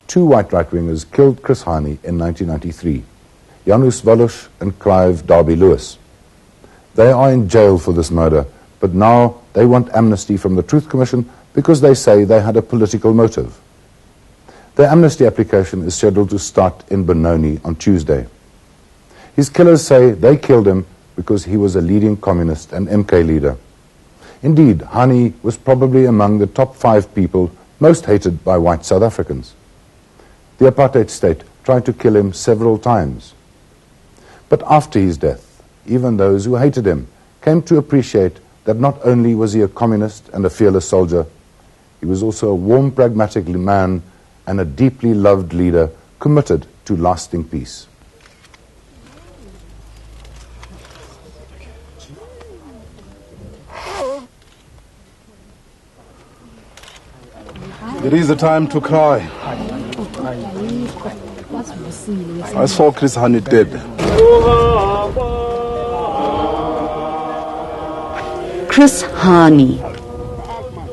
two white right-wingers killed Chris Hani in 1993, Janusz Walus and Clive-Derby Lewis. They are in jail for this murder, but now they want amnesty from the Truth Commission because they say they had a political motive. Their amnesty application is scheduled to start in Benoni on Tuesday. His killers say they killed him because he was a leading communist and MK leader. Indeed, Hani was probably among the top 5 people most hated by white South Africans. The apartheid state tried to kill him several times. But after his death, even those who hated him came to appreciate that not only was he a communist and a fearless soldier, he was also a warm, pragmatic man and a deeply loved leader committed to lasting peace. It is a time to cry. I saw Chris Hani dead. Chris Hani,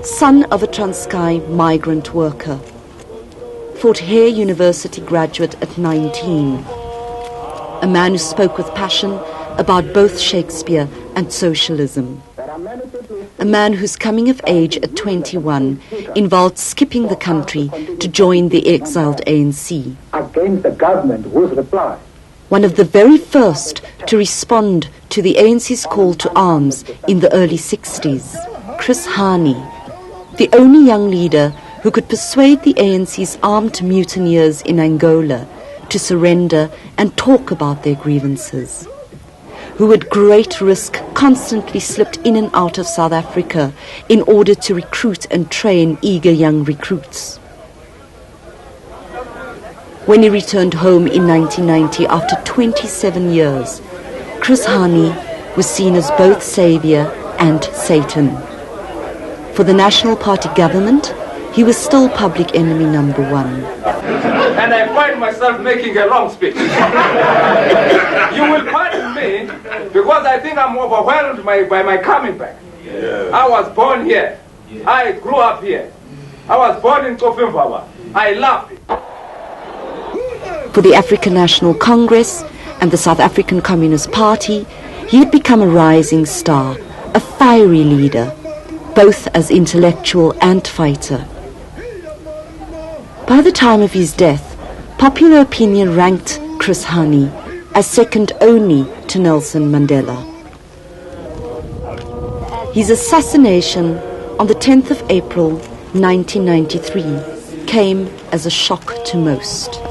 son of a Transkei migrant worker, Fort Hare University graduate at 19, a man who spoke with passion about both Shakespeare and socialism. A man whose coming of age at 21 involved skipping the country to join the exiled ANC. Against the government whose reply. One of the very first to respond to the ANC's call to arms in the early 60s, Chris Hani, the only young leader who could persuade the ANC's armed mutineers in Angola to surrender and talk about their grievances, who at great risk constantly slipped in and out of South Africa in order to recruit and train eager young recruits. When he returned home in 1990 after 27 years, Chris Hani was seen as both saviour and Satan. For the National Party government, he was still public enemy number 1. And I find myself making a long speech. You will pardon me because I think I'm overwhelmed by my coming back. Yeah. I was born here. Yeah. I grew up here. I was born in Kofimvaba. I love it. For the African National Congress and the South African Communist Party, he had become a rising star, a fiery leader, both as intellectual and fighter. By the time of his death, popular opinion ranked Chris Hani as second only to Nelson Mandela. His assassination on the 10th of April 1993 came as a shock to most.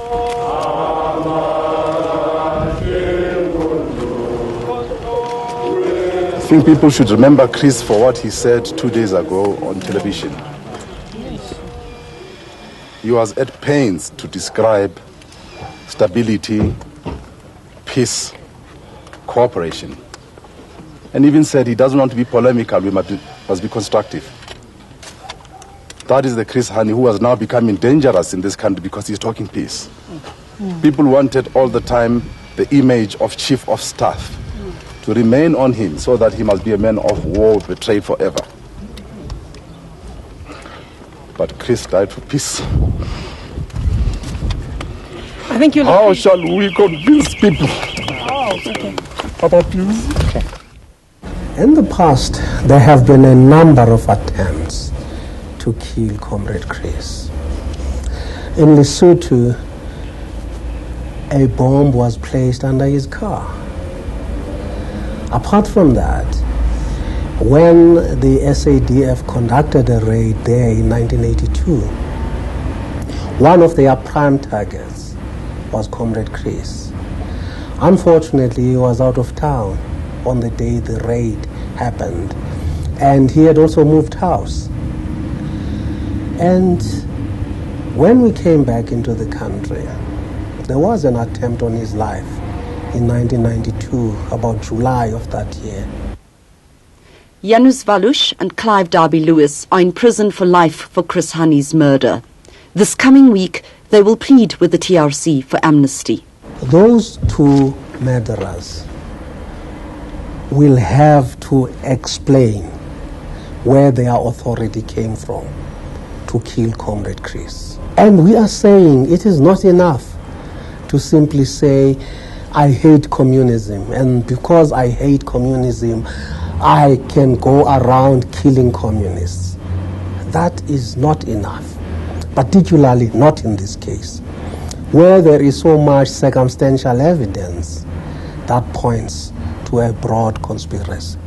I think people should remember Chris for what he said 2 days ago on television. He was at pains to describe stability, peace, cooperation, and even said he doesn't want to be polemical, we must be constructive. That is the Chris Hani who was now becoming dangerous in this country because he's talking peace. People wanted all the time the image of chief of staff to remain on him so that he must be a man of war betrayed forever. But Chris died for peace. I think you'll How shall we convince people about peace? Okay. In the past, there have been a number of attempts to kill Comrade Chris. In Lesotho, a bomb was placed under his car. Apart from that, when the SADF conducted a raid there in 1982, one of their prime targets was Comrade Chris. Unfortunately, he was out of town on the day the raid happened, and he had also moved house. And when we came back into the country, there was an attempt on his life in 1992, about July of that year. Janusz Walus and Clive-Derby Lewis are in prison for life for Chris Hani's murder. This coming week, they will plead with the TRC for amnesty. Those two murderers will have to explain where their authority came from to kill Comrade Chris. And we are saying it is not enough to simply say, I hate communism, and because I hate communism, I can go around killing communists. That is not enough, particularly not in this case, where there is so much circumstantial evidence that points to a broad conspiracy.